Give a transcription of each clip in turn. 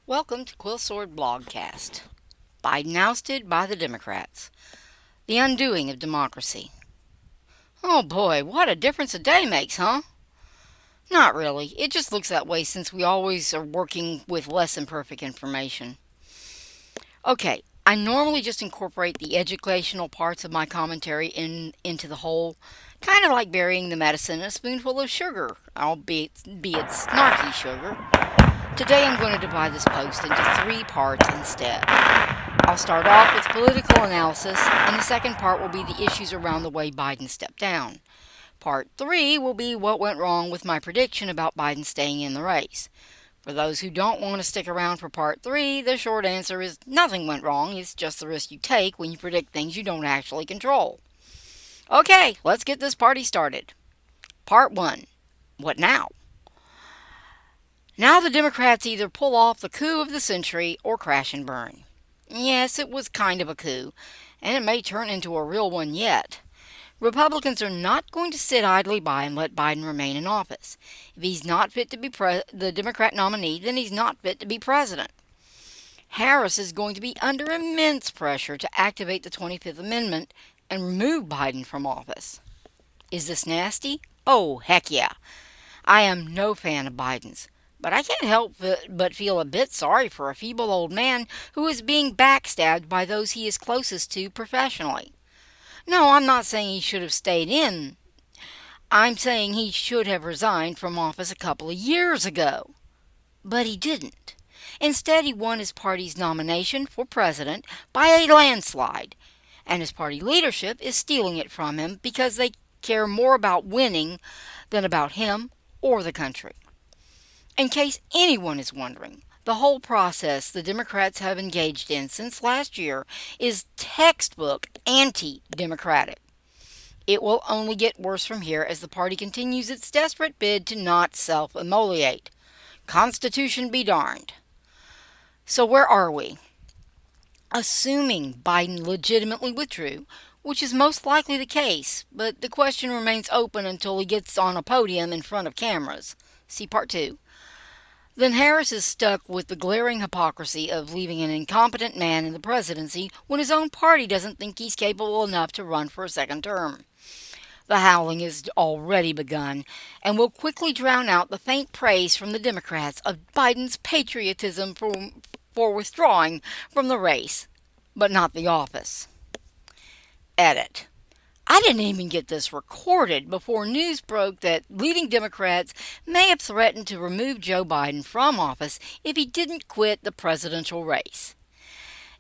Welcome to Quill Sword Blogcast. Biden ousted by the Democrats. The undoing of democracy. Oh boy, what a difference a day makes, huh? Not really. It just looks that way since we always are working with less than perfect information. Okay, I normally just incorporate the educational parts of my commentary into the whole, kind of like burying the medicine in a spoonful of sugar, albeit snarky sugar. Today I'm going to divide this post into three parts instead. I'll start off with political analysis, and the second part will be the issues around the way Biden stepped down. Part 3 will be what went wrong with my prediction about Biden staying in the race. For those who don't want to stick around for Part 3, the short answer is nothing went wrong. It's just the risk you take when you predict things you don't actually control. Okay, let's get this party started. Part 1. What now? Now the Democrats either pull off the coup of the century or crash and burn. Yes, it was kind of a coup, and it may turn into a real one yet. Republicans are not going to sit idly by and let Biden remain in office. If he's not fit to be the Democrat nominee, then he's not fit to be president. Harris is going to be under immense pressure to activate the 25th Amendment and remove Biden from office. Is this nasty? Oh, heck yeah. I am no fan of Biden's, but I can't help but feel a bit sorry for a feeble old man who is being backstabbed by those he is closest to professionally. No, I'm not saying he should have stayed in. I'm saying he should have resigned from office a couple of years ago. But he didn't. Instead, he won his party's nomination for president by a landslide, and his party leadership is stealing it from him because they care more about winning than about him or the country. In case anyone is wondering, the whole process the Democrats have engaged in since last year is textbook anti-democratic. It will only get worse from here as the party continues its desperate bid to not self-immolate. Constitution be darned. So where are we? Assuming Biden legitimately withdrew, which is most likely the case, but the question remains open until he gets on a podium in front of cameras. See Part 2. Then Harris is stuck with the glaring hypocrisy of leaving an incompetent man in the presidency when his own party doesn't think he's capable enough to run for a second term. The howling has already begun and will quickly drown out the faint praise from the Democrats of Biden's patriotism for withdrawing from the race, but not the office. Edit. I didn't even get this recorded before news broke that leading Democrats may have threatened to remove Joe Biden from office if he didn't quit the presidential race.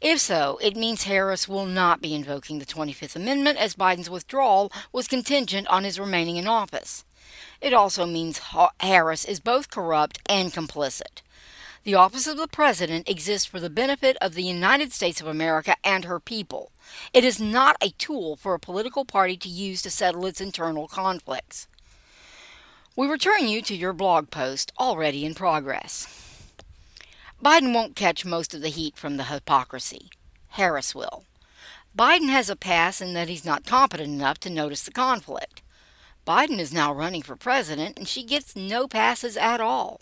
If so, it means Harris will not be invoking the 25th Amendment as Biden's withdrawal was contingent on his remaining in office. It also means Harris is both corrupt and complicit. The office of the president exists for the benefit of the United States of America and her people. It is not a tool for a political party to use to settle its internal conflicts. We return you to your blog post already in progress. Biden won't catch most of the heat from the hypocrisy. Harris will. Biden has a pass in that he's not competent enough to notice the conflict. Biden is now running for president and she gets no passes at all.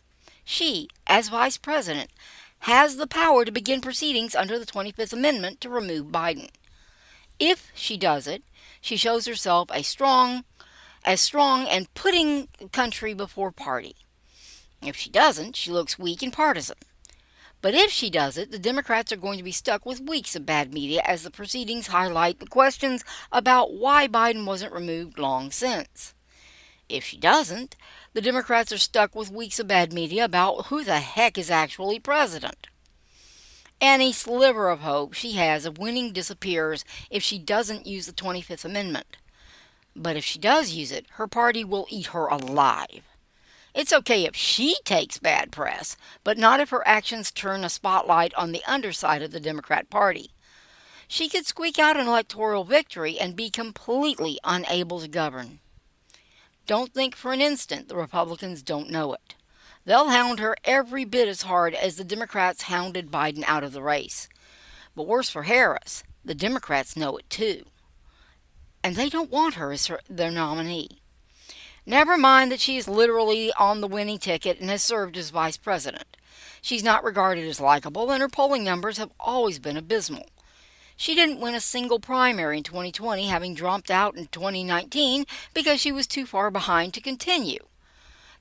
She, as vice president, has the power to begin proceedings under the 25th Amendment to remove Biden. If she does it, she shows herself as strong and putting country before party. If she doesn't, she looks weak and partisan. But if she does it, the Democrats are going to be stuck with weeks of bad media as the proceedings highlight the questions about why Biden wasn't removed long since. If she doesn't, the Democrats are stuck with weeks of bad media about who the heck is actually president. Any sliver of hope she has of winning disappears if she doesn't use the 25th Amendment. But if she does use it, her party will eat her alive. It's okay if she takes bad press, but not if her actions turn a spotlight on the underside of the Democrat Party. She could squeak out an electoral victory and be completely unable to govern. Don't think for an instant the Republicans don't know it. They'll hound her every bit as hard as the Democrats hounded Biden out of the race. But worse for Harris, the Democrats know it too. And they don't want her as their nominee. Never mind that she is literally on the winning ticket and has served as vice president. She's not regarded as likable, and her polling numbers have always been abysmal. She didn't win a single primary in 2020, having dropped out in 2019 because she was too far behind to continue.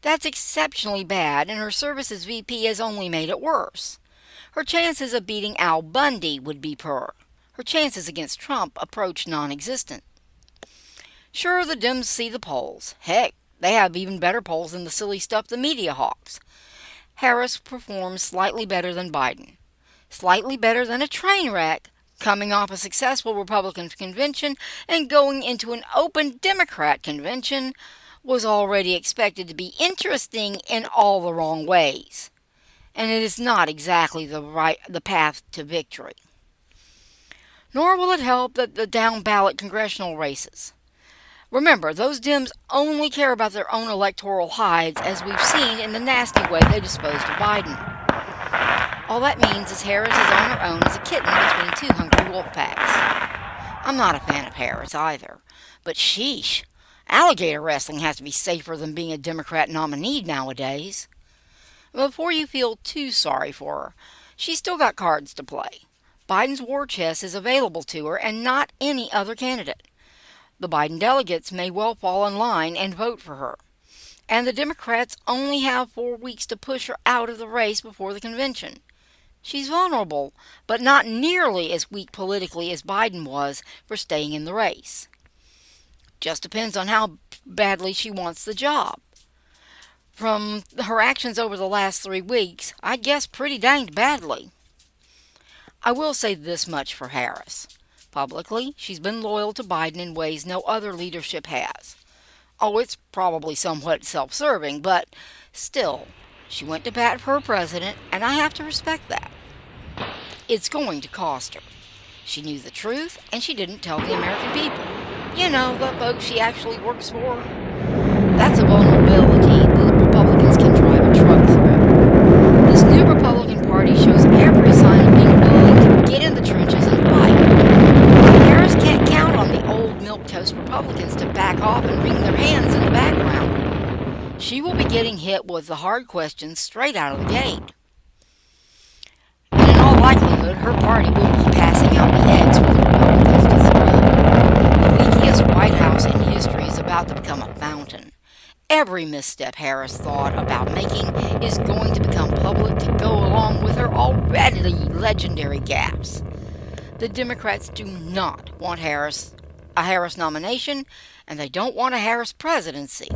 That's exceptionally bad, and her service as VP has only made it worse. Her chances of beating Al Bundy would be poor. Her chances against Trump approach non-existent. Sure, the Dems see the polls. Heck, they have even better polls than the silly stuff the media hawks. Harris performs slightly better than Biden. Slightly better than a train wreck, coming off a successful Republican convention and going into an open Democrat convention, was already expected to be interesting in all the wrong ways. And it is not exactly the path to victory. Nor will it help that the down-ballot congressional races. Remember, those Dems only care about their own electoral hides, as we've seen in the nasty way they disposed of Biden. All that means is Harris is on her own as a kitten between two hungry wolf packs. I'm not a fan of Harris either, but sheesh, alligator wrestling has to be safer than being a Democrat nominee nowadays. Before you feel too sorry for her, she's still got cards to play. Biden's war chest is available to her and not any other candidate. The Biden delegates may well fall in line and vote for her. And the Democrats only have 4 weeks to push her out of the race before the convention. She's vulnerable, but not nearly as weak politically as Biden was for staying in the race. Just depends on how badly she wants the job. From her actions over the last 3 weeks, I guess pretty danged badly. I will say this much for Harris. Publicly, she's been loyal to Biden in ways no other leadership has. Oh, it's probably somewhat self-serving, but still, she went to bat for her president, and I have to respect that. It's going to cost her. She knew the truth, and she didn't tell the American people. You know, the folks she actually works for. That's a vulnerability the Republicans can drive a truck through. This new Republican Party shows every sign of being willing to get in the trenches and fight. Harris can't count on the old milquetoast Republicans to back off and wring their hands in the background. She will be getting hit with the hard questions straight out of the gate. And in all likelihood, her party will be passing out the eggs for the Republicans to throw. The leakiest White House in history is about to become a fountain. Every misstep Harris thought about making is going to become public to go along with her already legendary gaffes. The Democrats do not want a Harris nomination, and they don't want a Harris presidency.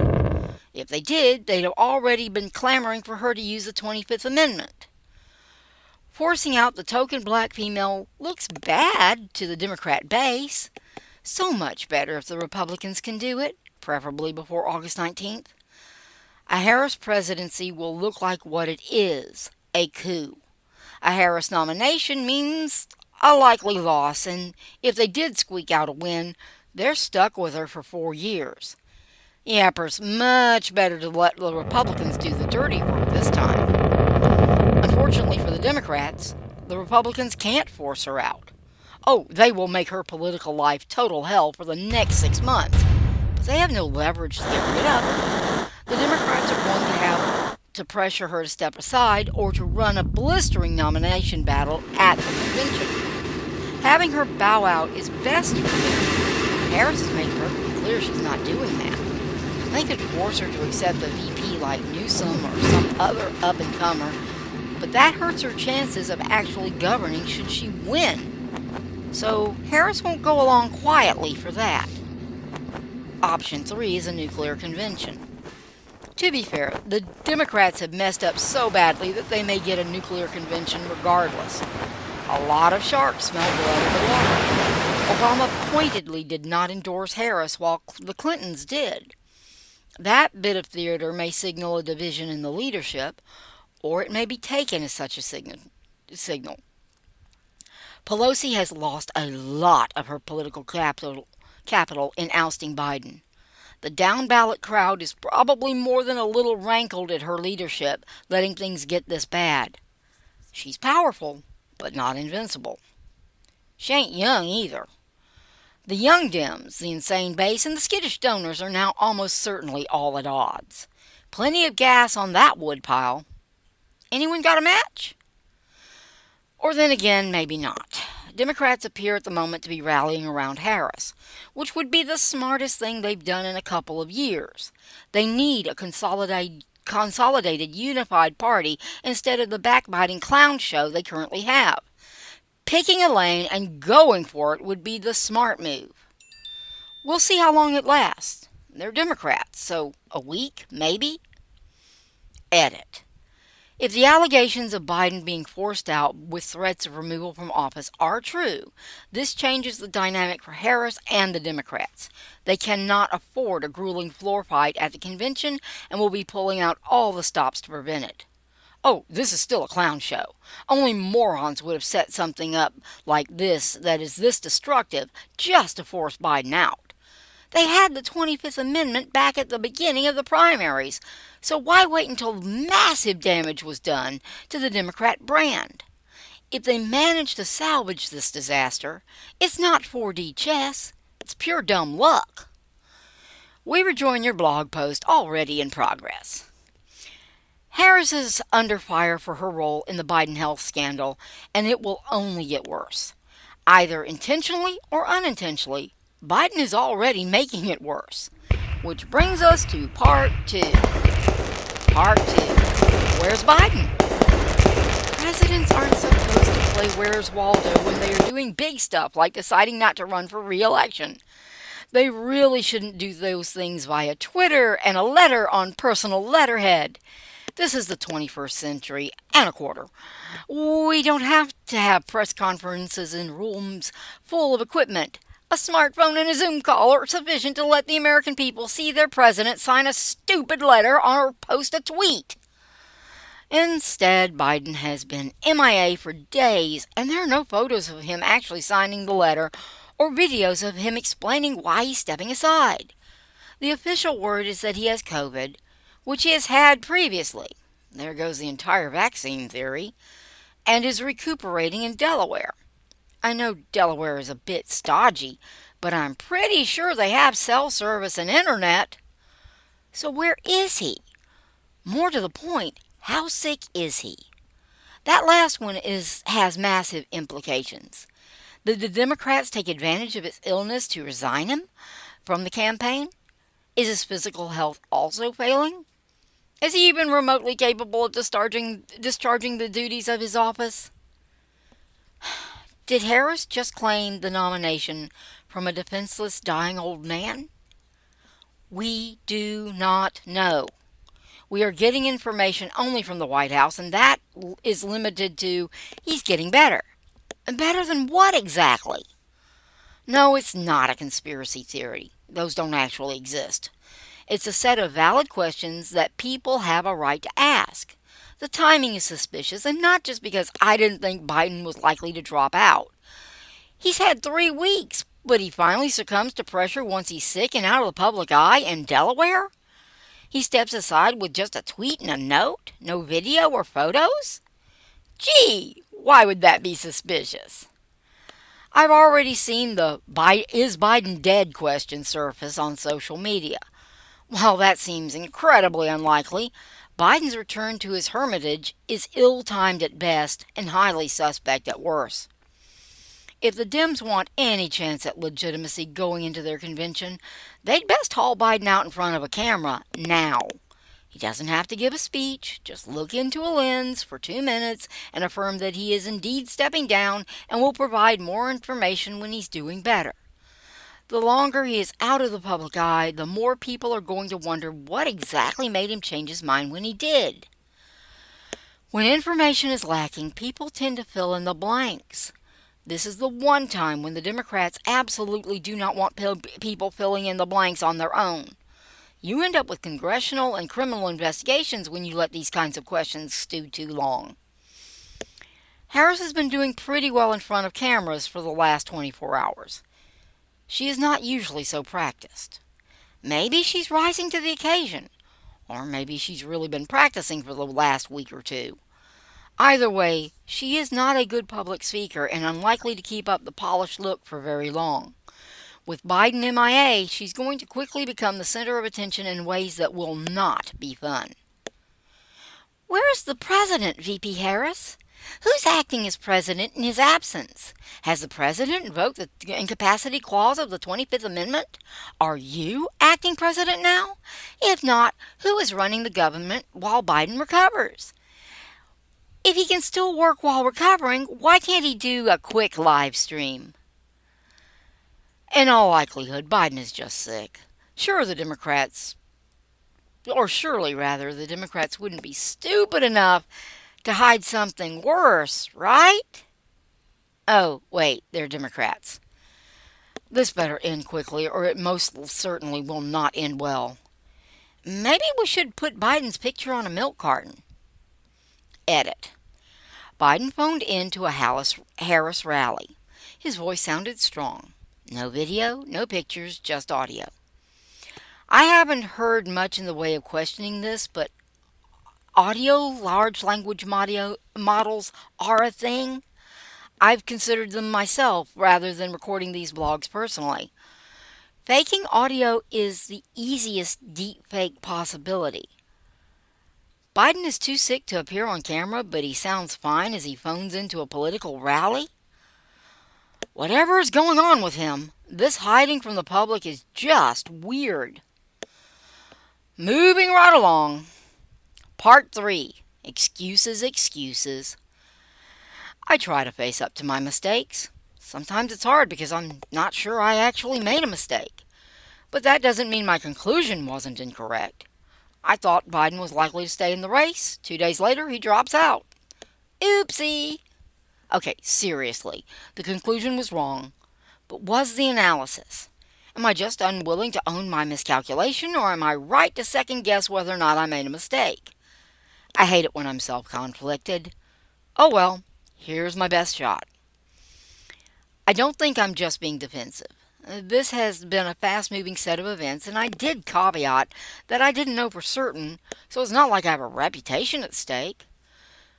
If they did, they'd have already been clamoring for her to use the 25th Amendment. Forcing out the token black female looks bad to the Democrat base. So much better if the Republicans can do it, preferably before August 19th. A Harris presidency will look like what it is, a coup. A Harris nomination means a likely loss, and if they did squeak out a win, they're stuck with her for 4 years. Yapper's much better to let the Republicans do the dirty work this time. Unfortunately for the Democrats, the Republicans can't force her out. Oh, they will make her political life total hell for the next 6 months, but they have no leverage to get rid of her. The Democrats are going to have to pressure her to step aside or to run a blistering nomination battle at the convention. Having her bow out is best for them. Harris has made perfectly clear she's not doing that. They could force her to accept a VP like Newsom or some other up-and-comer, but that hurts her chances of actually governing should she win. So Harris won't go along quietly for that. Option 3 is a nuclear convention. To be fair, the Democrats have messed up so badly that they may get a nuclear convention regardless. A lot of sharks smell blood in the water. Obama pointedly did not endorse Harris while the Clintons did. That bit of theater may signal a division in the leadership, or it may be taken as such a signal. Pelosi has lost a lot of her political capital in ousting Biden. The down-ballot crowd is probably more than a little rankled at her leadership, letting things get this bad. She's powerful, but not invincible. She ain't young either. The young Dems, the insane base, and the skittish donors are now almost certainly all at odds. Plenty of gas on that woodpile. Anyone got a match? Or then again, maybe not. Democrats appear at the moment to be rallying around Harris, which would be the smartest thing they've done in a couple of years. They need a consolidated, unified party instead of the backbiting clown show they currently have. Picking a lane and going for it would be the smart move. We'll see how long it lasts. They're Democrats, so a week, maybe? Edit. If the allegations of Biden being forced out with threats of removal from office are true, this changes the dynamic for Harris and the Democrats. They cannot afford a grueling floor fight at the convention and will be pulling out all the stops to prevent it. Oh, this is still a clown show. Only morons would have set something up like this that is this destructive just to force Biden out. They had the 25th Amendment back at the beginning of the primaries, so why wait until massive damage was done to the Democrat brand? If they manage to salvage this disaster, it's not 4D chess, it's pure dumb luck. We rejoin your blog post already in progress. Harris is under fire for her role in the Biden health scandal, and it will only get worse. Either intentionally or unintentionally, Biden is already making it worse. Which brings us to part 2. Part 2. Where's Biden? Presidents aren't supposed to play Where's Waldo when they are doing big stuff like deciding not to run for re-election. They really shouldn't do those things via Twitter and a letter on personal letterhead. This is the 21st century and a quarter. We don't have to have press conferences in rooms full of equipment. A smartphone and a Zoom call are sufficient to let the American people see their president sign a stupid letter or post a tweet. Instead, Biden has been MIA for days, and there are no photos of him actually signing the letter or videos of him explaining why he's stepping aside. The official word is that he has COVID, which he has had previously. There goes the entire vaccine theory, and is recuperating in Delaware. I know Delaware is a bit stodgy, but I'm pretty sure they have cell service and internet. So where is he? More to the point, how sick is he? That last one has massive implications. Did the Democrats take advantage of his illness to resign him from the campaign? Is his physical health also failing? Is he even remotely capable of discharging the duties of his office? Did Harris just claim the nomination from a defenseless, dying old man? We do not know. We are getting information only from the White House, and that is limited to he's getting better. And better than what exactly? No, it's not a conspiracy theory. Those don't actually exist. It's a set of valid questions that people have a right to ask. The timing is suspicious, and not just because I didn't think Biden was likely to drop out. He's had 3 weeks, but he finally succumbs to pressure once he's sick and out of the public eye in Delaware? He steps aside with just a tweet and a note? No video or photos? Gee, why would that be suspicious? I've already seen the "is Biden dead?" question surface on social media. While that seems incredibly unlikely, Biden's return to his hermitage is ill-timed at best and highly suspect at worst. If the Dems want any chance at legitimacy going into their convention, they'd best haul Biden out in front of a camera now. He doesn't have to give a speech, just look into a lens for 2 minutes and affirm that he is indeed stepping down and will provide more information when he's doing better. The longer he is out of the public eye, the more people are going to wonder what exactly made him change his mind when he did. When information is lacking, people tend to fill in the blanks. This is the one time when the Democrats absolutely do not want people filling in the blanks on their own. You end up with congressional and criminal investigations when you let these kinds of questions stew too long. Harris has been doing pretty well in front of cameras for the last 24 hours. She is not usually so practiced. Maybe she's rising to the occasion, or maybe she's really been practicing for the last week or two. Either way, she is not a good public speaker and unlikely to keep up the polished look for very long. With Biden MIA, she's going to quickly become the center of attention in ways that will not be fun. Where is the president, VP Harris? Who's acting as president in his absence? Has the president invoked the incapacity clause of the 25th Amendment? Are you acting president now? If not, who is running the government while Biden recovers? If he can still work while recovering, why can't he do a quick live stream? In all likelihood, Biden is just sick. Surely the Democrats wouldn't be stupid enough to hide something worse, right? Oh, wait, they're Democrats. This better end quickly, or it most certainly will not end well. Maybe we should put Biden's picture on a milk carton. Edit. Biden phoned in to a Harris rally. His voice sounded strong. No video, no pictures, just audio. I haven't heard much in the way of questioning this, but large language models are a thing. I've considered them myself rather than recording these blogs personally. Faking audio is the easiest deepfake possibility. Biden is too sick to appear on camera, but he sounds fine as he phones into a political rally? Whatever is going on with him, this hiding from the public is just weird. Moving right along. Part 3. Excuses. I try to face up to my mistakes. Sometimes it's hard because I'm not sure I actually made a mistake. But that doesn't mean my conclusion wasn't incorrect. I thought Biden was likely to stay in the race. 2 days later, he drops out. Oopsie! Okay, seriously, the conclusion was wrong. But was the analysis? Am I just unwilling to own my miscalculation, or am I right to second guess whether or not I made a mistake? I hate it when I'm self-conflicted. Oh well, here's my best shot. I don't think I'm just being defensive. This has been a fast-moving set of events, and I did caveat that I didn't know for certain, so it's not like I have a reputation at stake.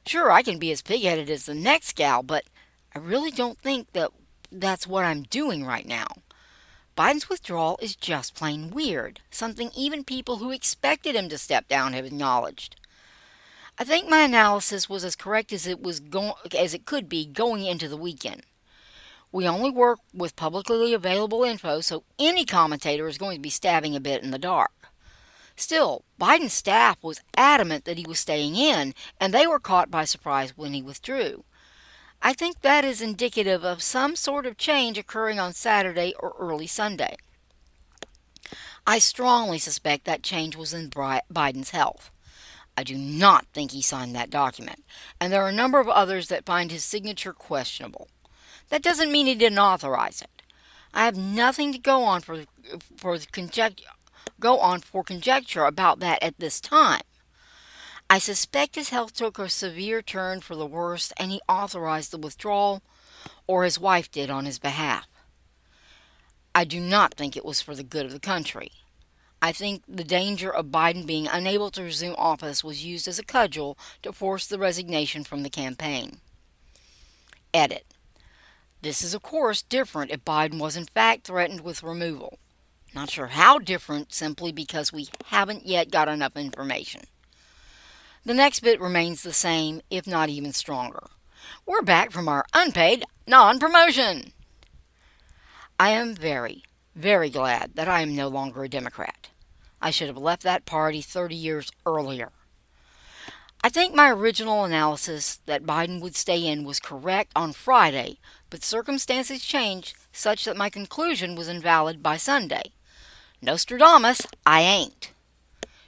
Sure, I can be as pig-headed as the next gal, but I really don't think that's what I'm doing right now. Biden's withdrawal is just plain weird, something even people who expected him to step down have acknowledged. I think my analysis was as correct as it could be going into the weekend. We only work with publicly available info, so any commentator is going to be stabbing a bit in the dark. Still, Biden's staff was adamant that he was staying in, and they were caught by surprise when he withdrew. I think that is indicative of some sort of change occurring on Saturday or early Sunday. I strongly suspect that change was in Biden's health. I do not think he signed that document, and there are a number of others that find his signature questionable. That doesn't mean he didn't authorize it. I have nothing to go on for conjecture about that at this time. I suspect his health took a severe turn for the worse, and he authorized the withdrawal, or his wife did on his behalf. I do not think it was for the good of the country. I think the danger of Biden being unable to resume office was used as a cudgel to force the resignation from the campaign. Edit. This is, of course, different if Biden was in fact threatened with removal. Not sure how different, simply because we haven't yet got enough information. The next bit remains the same, if not even stronger. We're back from our unpaid non-promotion. I am very, very glad that I am no longer a Democrat. I should have left that party 30 years earlier. I think my original analysis that Biden would stay in was correct on Friday, but circumstances changed such that my conclusion was invalid by Sunday. Nostradamus, I ain't.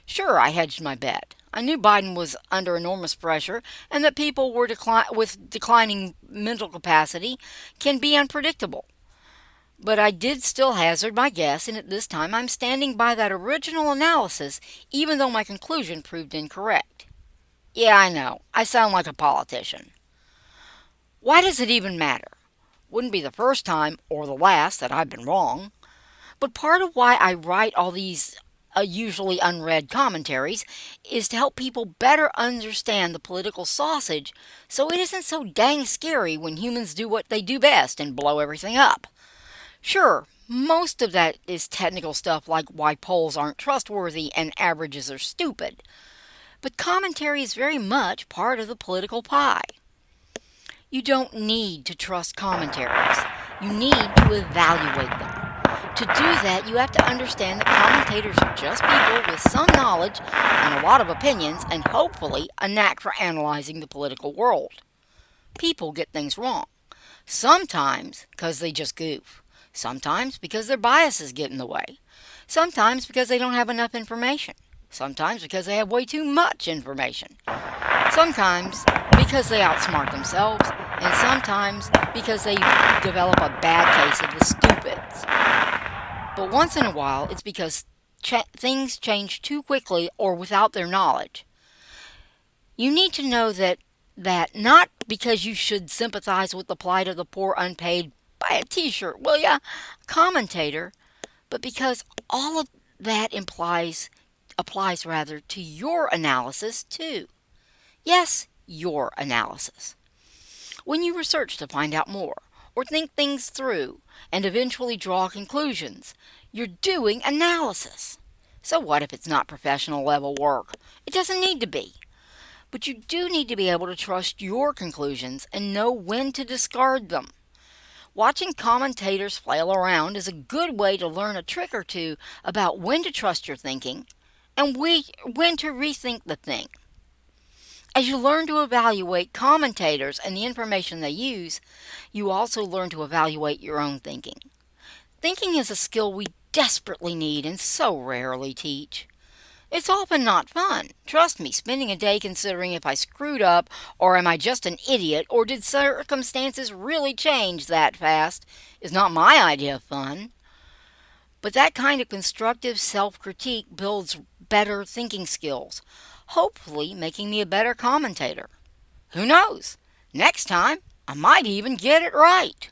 Sure, I hedged my bet. I knew Biden was under enormous pressure and that people with declining mental capacity can be unpredictable. But I did still hazard my guess, and at this time I'm standing by that original analysis, even though my conclusion proved incorrect. Yeah, I know. I sound like a politician. Why does it even matter? Wouldn't be the first time or the last that I've been wrong. But part of why I write all these usually unread commentaries is to help people better understand the political sausage, so it isn't so dang scary when humans do what they do best and blow everything up. Sure, most of that is technical stuff like why polls aren't trustworthy and averages are stupid. But commentary is very much part of the political pie. You don't need to trust commentaries. You need to evaluate them. To do that, you have to understand that commentators are just people with some knowledge and a lot of opinions and hopefully a knack for analyzing the political world. People get things wrong. Sometimes because they just goof. Sometimes because their biases get in the way. Sometimes because they don't have enough information. Sometimes because they have way too much information. Sometimes because they outsmart themselves. And sometimes because they develop a bad case of the stupids. But once in a while, it's because things change too quickly or without their knowledge. You need to know that not because you should sympathize with the plight of the poor unpaid, buy a t-shirt, will ya, commentator, but because all of that applies rather to your analysis too. Yes, your analysis. When you research to find out more, or think things through, and eventually draw conclusions, you're doing analysis. So what if it's not professional level work? It doesn't need to be. But you do need to be able to trust your conclusions and know when to discard them. Watching commentators flail around is a good way to learn a trick or two about when to trust your thinking and when to rethink the thing. As you learn to evaluate commentators and the information they use, you also learn to evaluate your own thinking. Thinking is a skill we desperately need and so rarely teach. It's often not fun. Trust me, spending a day considering if I screwed up, or am I just an idiot, or did circumstances really change that fast, is not my idea of fun. But that kind of constructive self-critique builds better thinking skills, hopefully making me a better commentator. Who knows? Next time, I might even get it right.